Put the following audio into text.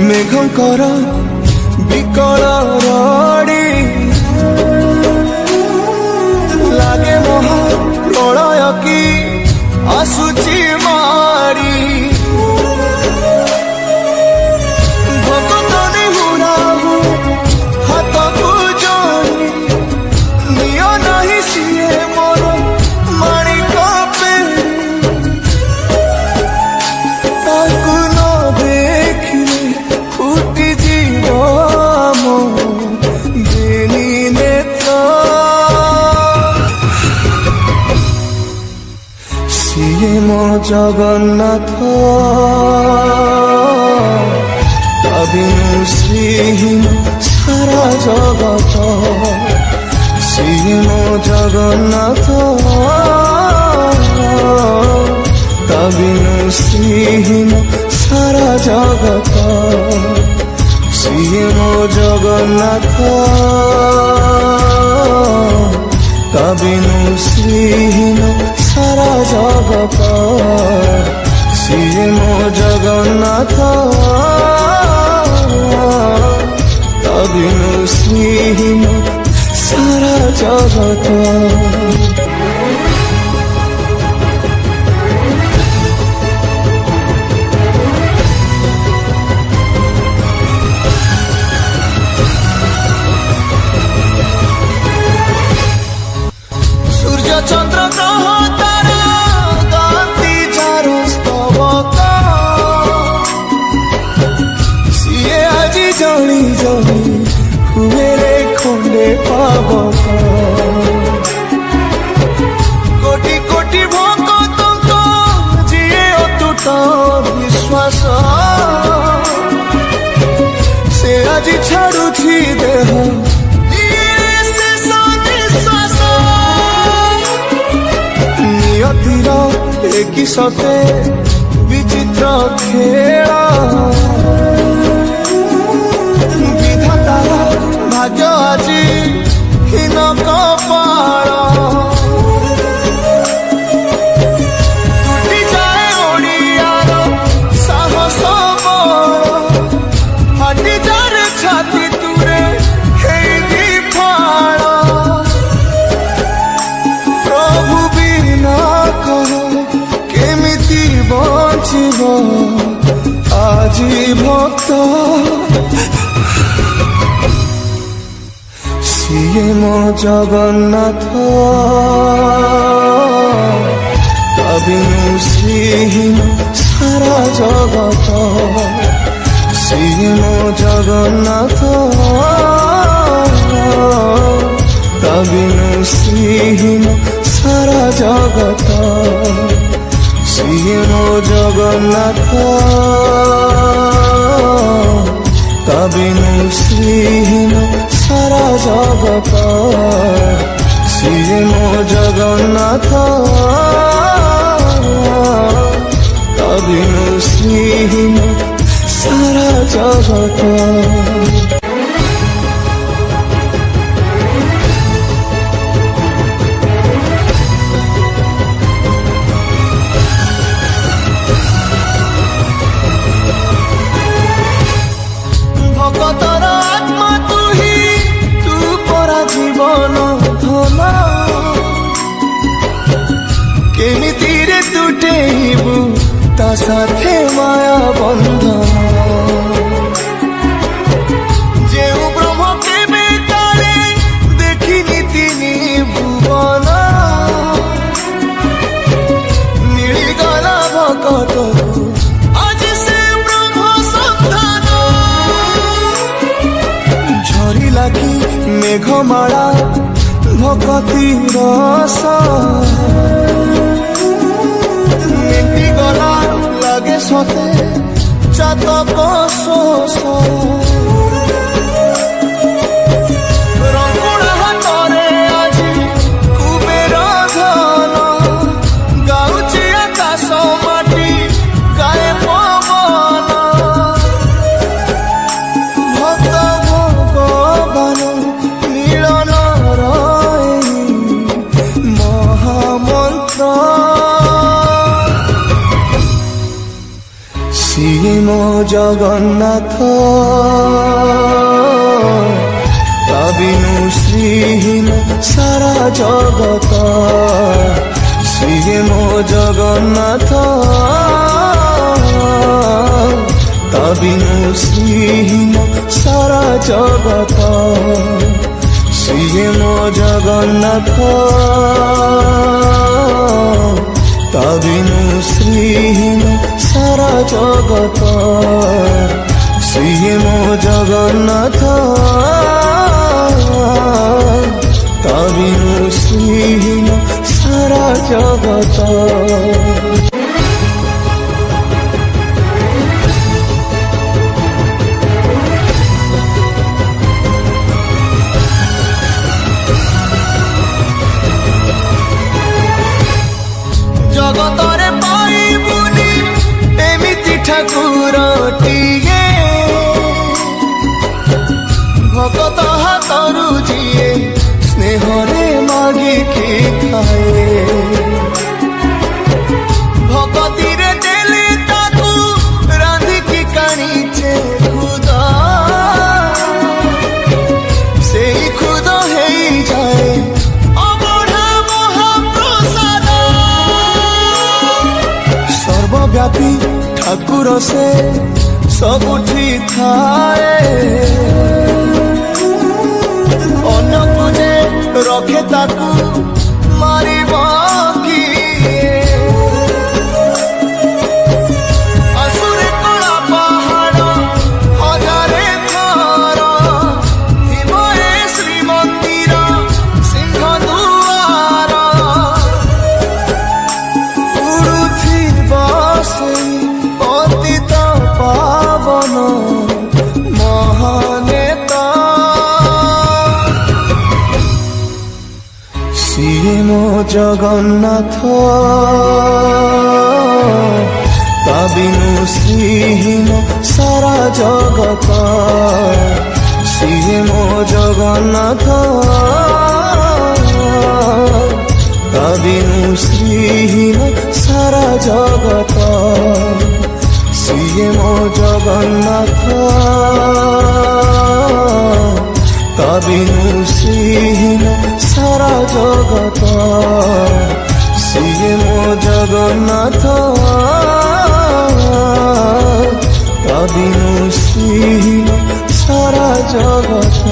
ମେଘଙ୍କର ବିକଳ ରଡ଼ି ଲାଗେ ମହା ପ୍ରଳୟ କି ଆସୁଛି ମାଡ଼ି ଭକ୍ତନି ହୁରାହୁ ହାତକୁ ଯୋଡ଼ି ନିଅ ନାହିଁ ସିଏ ମୋର ମାଣିକ ପେଡ଼ି ତାକୁ ନ ଦେଖିଲେ ଫୁଟିଯିବ ମୋ ବେନି ନେତ୍ର ସିଏ ମୋ ଜଗନ୍ନାଥ ତା ବିନୁ ଶ୍ରୀହୀନ ସାରା ଜଗତ ସିଏ ମୋ ଜଗନ୍ନାଥ ତା ବିନୁ ଶ୍ରୀହୀନ ସାରା ଜଗତ ସିଏ ମୋ ଜଗନ୍ନାଥ ତା ବିନୁ ଶ୍ରୀହୀନ ସାରା ଜଗତ ସିଏ ମୋ ଜଗନ୍ନାଥ ତା ବିନୁ ଶ୍ରୀହୀନ ସାରା ଜଗତ চন্দ্র গ্রহ তারা গাতি যার স্তবক সিয়ে আজি জলি জলি হুয়ে রে খন্ডে পাবক কোটি কোটি ভক্তଙ୍କ যিয়ে অটুট বিশ্বাস সে আজি ছাড়ুছি দেহ নিয়তির একই সতে বিচিত্র খেল বিধাতার ভাগ্য আজি হীন কপাল টুটি যায় ওড়িয়ার সাহস ফাটি যার ছাতি তুরে হেই ফাল প্রভু বিনা কহ কেমিতি বঞ্চিব আজি ভক্ত সিয়ে মো জগন্নাথ তা বিনু শ্রীহীন সারা জগত সিয়ে মো জগন্নাথ তা বিনু শ্রীহীন সারা জগত সিয়ে মো জগন্নাথ তা বিনু শ্রীহীন সারা জগত সিয়ে মো জগন্নাথ তা বিনু শ্রীহীন সারা জগত ভকতর আত্মা তুহি তু পরা জীবন ধন কেমিতি রে তুটেইবু তা সাথে মায়া বন্ধন যেউ ব্রহ্ম কেবে তারে দেখিনি তিনি ভুবন মিলিগলা ভকতকু আজি সে ব্রহ্ম সন্ধান ঝরিলা কি মেঘমালা ভকতি রস মেটি গলা লাগে সতে চাতক শোষ রঙ্গুড়া হাতরে আজি কুবের ধন গাউছি আকাশ মাটি গায়ে পবন ভক্ত ভগবান মিলন মহামন্ত্র সিয়ে মো জগন্নাথ তা বিনু শ্রীহীন সারা জগত সিয়ে মো জগন্নাথ তা বিনু শ্রীহীন সারা জগত সিয়ে মো জগন্নাথ তা বিনু শ্রীহীন সারা জগত সিয়ে মো জগন্নাথ তা বিনু শ্রীহীন সারা জগত। জগতরে পাইবুনি এমিতি ঠাকুরটিয়ে ভকত হাতରୁ ଯିଏ স্নেহরে মাগিকি খাଏ ভকতিরে দেলে তাকু রাঁধিকি কাଣିছে খুদ সেই খুদ হেই যায় অবঢ়া মহাপ্রসাদ সর্বব্যাপী ঠাকুর সে ସବୁଠି ଥାଏ ଅନ୍ୟକୁ ଯେ ରଖେ ତାକୁ ମାରିବ କିଏ ଆସୁରେ କଳା ପାହାଡ଼ ହଜାରେ ଥର ଥିବ ଏ ଶ୍ରୀମନ୍ଦିର ସିଂହ ଦୁଆର ଉଡୁଥିବ ସେଇ ପତିତ ପାବନ ମହାନେତା ସିଏ ମୋ ଜଗନ୍ନାଥ ତା ବିନୁ ଶ୍ରୀହୀନ ସାରା ଜଗତ ସିଏ ମୋ ଜଗନ୍ନାଥ ତା ବିନୁ ଶ୍ରୀହୀନ ସାରା ଜଗତ ସିଏ ମୋ ଜଗନ୍ନାଥ ତା ବିନୁ ଶ୍ରୀହୀନ ସାରା ଜଗତ ସିଏ ମୋ ଜଗନ୍ନାଥ ତା ବିନୁ ଶ୍ରୀହୀନ ସାରା ଜଗତ।